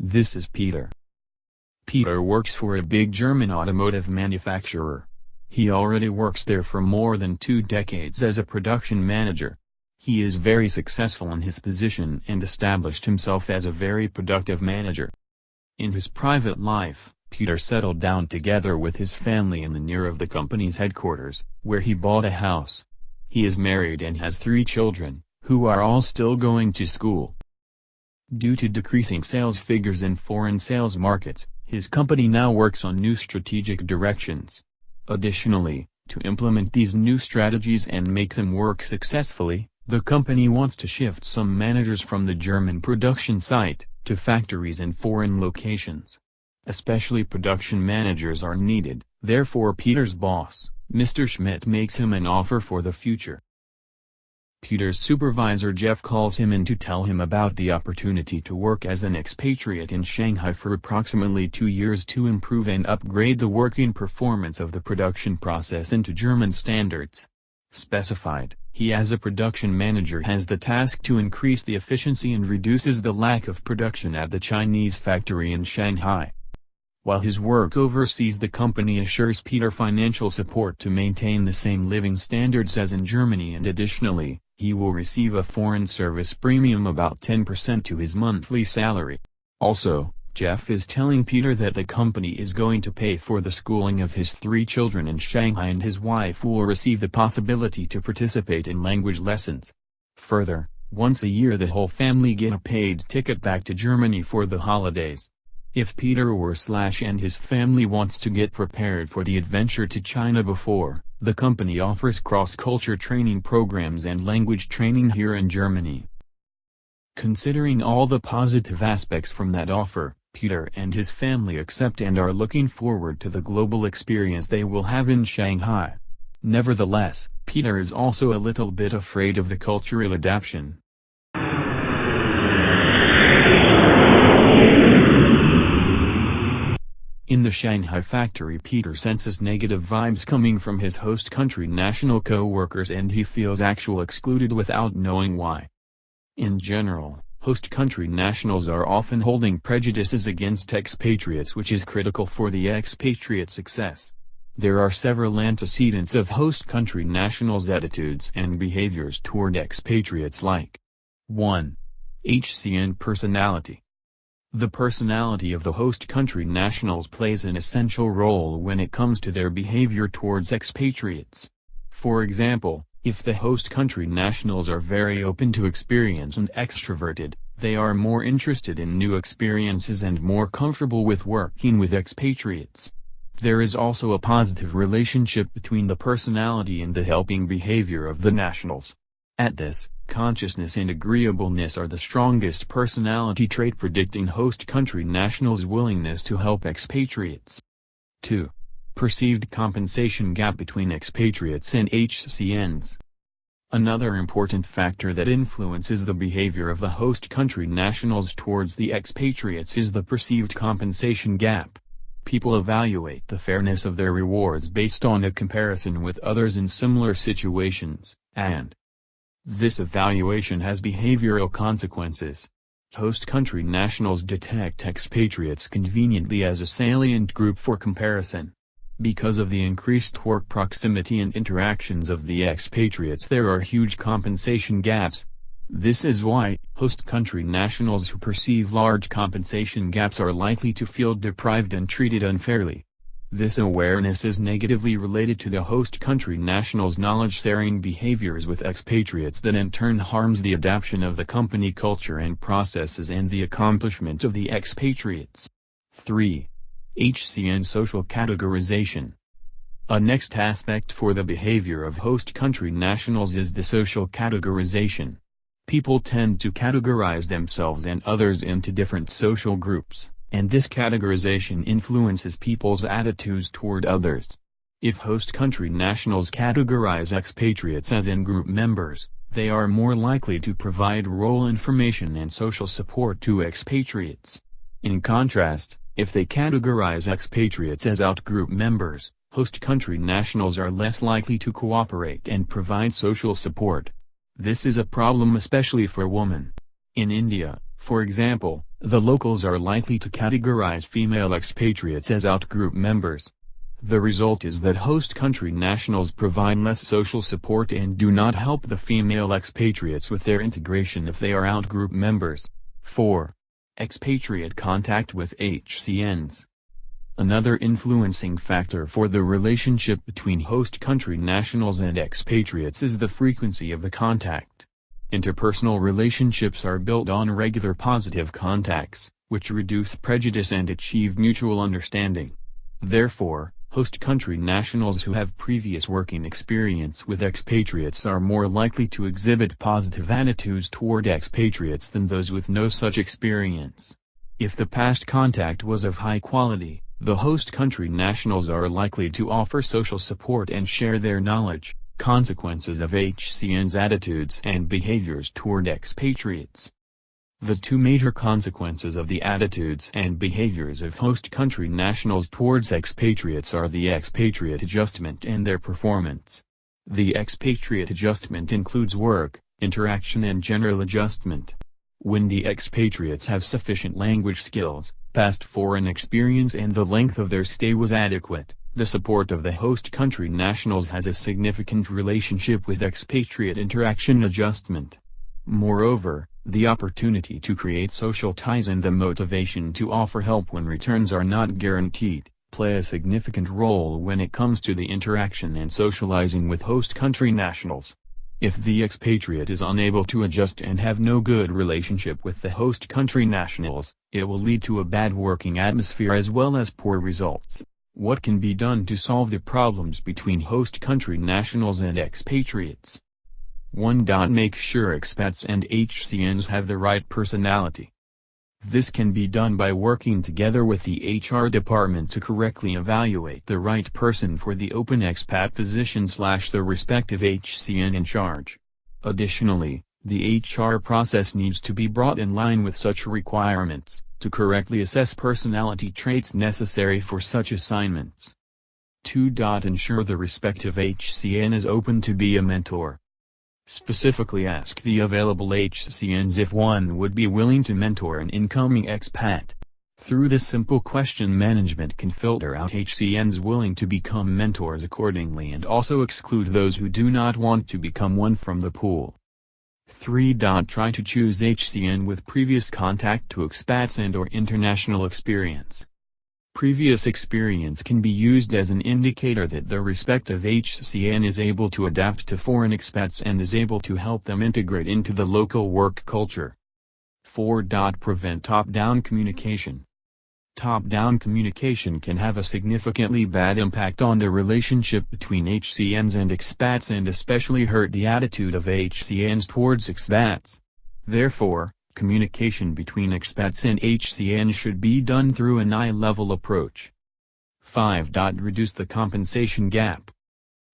This is Peter. Peter works for a big German automotive manufacturer. He already works there for more than 2 decades as a production manager. He is very successful in his position and established himself as a very productive manager. In his private life, Peter settled down together with his family in the near of the company's headquarters, where he bought a house. He is married and has 3 children, who are all still going to school. Due to decreasing sales figures in foreign sales markets, his company now works on new strategic directions. Additionally, to implement these new strategies and make them work successfully, the company wants to shift some managers from the German production site to factories in foreign locations. Especially production managers are needed, therefore Peter's boss, Mr. Schmidt, makes him an offer for the future. Peter's supervisor Jeff calls him in to tell him about the opportunity to work as an expatriate in Shanghai for approximately 2 years to improve and upgrade the working performance of the production process into German standards. Specified, he as a production manager has the task to increase the efficiency and reduces the lack of production at the Chinese factory in Shanghai. While his work overseas, the company assures Peter financial support to maintain the same living standards as in Germany, and additionally, he will receive a foreign service premium about 10% to his monthly salary. Also, Jeff is telling Peter that the company is going to pay for the schooling of his 3 children in Shanghai, and his wife will receive the possibility to participate in language lessons. Further, once a year the whole family get a paid ticket back to Germany for the holidays. If Peter and his family wants to get prepared for the adventure to China before, the company offers cross-culture training programs and language training here in Germany. Considering all the positive aspects from that offer, Peter and his family accept and are looking forward to the global experience they will have in Shanghai. Nevertheless, Peter is also a little bit afraid of the cultural adaptation. In the Shanghai factory, Peter senses negative vibes coming from his host country national co-workers, and he feels actually excluded without knowing why. In general, host country nationals are often holding prejudices against expatriates, which is critical for the expatriate success. There are several antecedents of host country nationals' attitudes and behaviors toward expatriates, like 1. HCN personality. The personality of the host country nationals plays an essential role when it comes to their behavior towards expatriates. For example, if the host country nationals are very open to experience and extroverted, they are more interested in new experiences and more comfortable with working with expatriates. There is also a positive relationship between the personality and the helping behavior of the nationals. At this, consciousness and agreeableness are the strongest personality trait predicting host country nationals' willingness to help expatriates. 2. Perceived compensation gap between expatriates and HCNs. Another important factor that influences the behavior of the host country nationals towards the expatriates is the perceived compensation gap. People evaluate the fairness of their rewards based on a comparison with others in similar situations, and this evaluation has behavioral consequences. Host country nationals detect expatriates conveniently as a salient group for comparison. Because of the increased work proximity and interactions of the expatriates, there are huge compensation gaps. This is why, host country nationals who perceive large compensation gaps are likely to feel deprived and treated unfairly. This awareness is negatively related to the host country nationals' knowledge-sharing behaviors with expatriates that in turn harms the adaptation of the company culture and processes and the accomplishment of the expatriates. 3. HCN social categorization. A next aspect for the behavior of host country nationals is the social categorization. People tend to categorize themselves and others into different social groups, and this categorization influences people's attitudes toward others. If host country nationals categorize expatriates as in-group members, they are more likely to provide role information and social support to expatriates. In contrast, if they categorize expatriates as out-group members, host country nationals are less likely to cooperate and provide social support. This is a problem especially for women. In India, for example, The locals are likely to categorize female expatriates as outgroup members. The result is that host country nationals provide less social support and do not help the female expatriates with their integration if they are outgroup members. 4. Expatriate contact with HCNs. Another influencing factor for the relationship between host country nationals and expatriates is the frequency of the contact. Interpersonal relationships are built on regular positive contacts, which reduce prejudice and achieve mutual understanding. Therefore, host country nationals who have previous working experience with expatriates are more likely to exhibit positive attitudes toward expatriates than those with no such experience. If the past contact was of high quality, the host country nationals are likely to offer social support and share their knowledge, consequences of HCN's attitudes and behaviors toward expatriates. The two major consequences of the attitudes and behaviors of host country nationals towards expatriates are the expatriate adjustment and their performance. The expatriate adjustment includes work, interaction and general adjustment. When the expatriates have sufficient language skills, past foreign experience and the length of their stay was adequate, the support of the host country nationals has a significant relationship with expatriate interaction adjustment. Moreover, the opportunity to create social ties and the motivation to offer help when returns are not guaranteed, play a significant role when it comes to the interaction and socializing with host country nationals. If the expatriate is unable to adjust and have no good relationship with the host country nationals, it will lead to a bad working atmosphere as well as poor results. What can be done to solve the problems between host country nationals and expatriates? 1. Make sure expats and HCNs have the right personality. This can be done by working together with the HR department to correctly evaluate the right person for the open expat position / the respective HCN in charge. Additionally, the HR process needs to be brought in line with such requirements, to correctly assess personality traits necessary for such assignments. 2. Ensure the respective HCN is open to be a mentor. Specifically ask the available HCNs if one would be willing to mentor an incoming expat. Through this simple question, management can filter out HCNs willing to become mentors accordingly and also exclude those who do not want to become one from the pool. 3. Try to choose HCN with previous contact to expats and/or international experience. Previous experience can be used as an indicator that the respective HCN is able to adapt to foreign expats and is able to help them integrate into the local work culture. 4. Prevent top-down communication. Top-down communication can have a significantly bad impact on the relationship between HCNs and expats and especially hurt the attitude of HCNs towards expats. Therefore, communication between expats and HCNs should be done through an eye-level approach. 5. Reduce the compensation gap.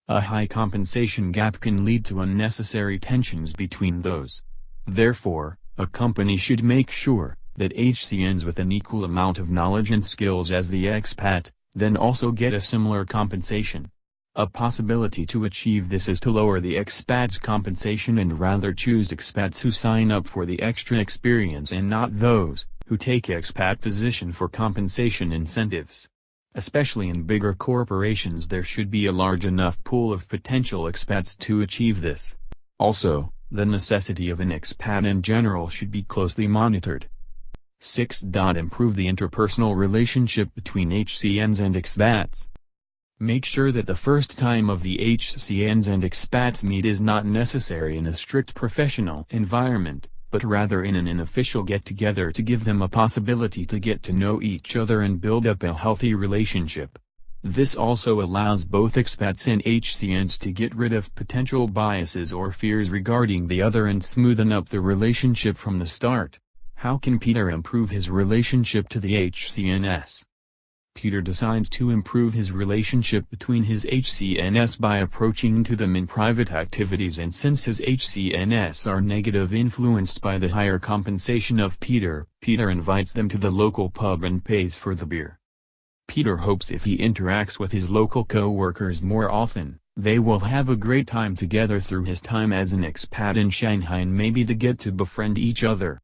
A high compensation gap can lead to unnecessary tensions between those. Therefore, a company should make sure that HCNs with an equal amount of knowledge and skills as the expat, then also get a similar compensation. A possibility to achieve this is to lower the expat's compensation and rather choose expats who sign up for the extra experience and not those who take expat position for compensation incentives. Especially in bigger corporations, there should be a large enough pool of potential expats to achieve this. Also, the necessity of an expat in general should be closely monitored. 6. Improve the interpersonal relationship between HCNs and expats. Make sure that the first time of the HCNs and expats meet is not necessary in a strict professional environment, but rather in an unofficial get-together to give them a possibility to get to know each other and build up a healthy relationship. This also allows both expats and HCNs to get rid of potential biases or fears regarding the other and smoothen up the relationship from the start. How can Peter improve his relationship to the HCNs? Peter decides to improve his relationship between his HCNs by approaching to them in private activities, and since his HCNs are negatively influenced by the higher compensation of Peter, Peter invites them to the local pub and pays for the beer. Peter hopes if he interacts with his local co-workers more often, they will have a great time together through his time as an expat in Shanghai and maybe they get to befriend each other.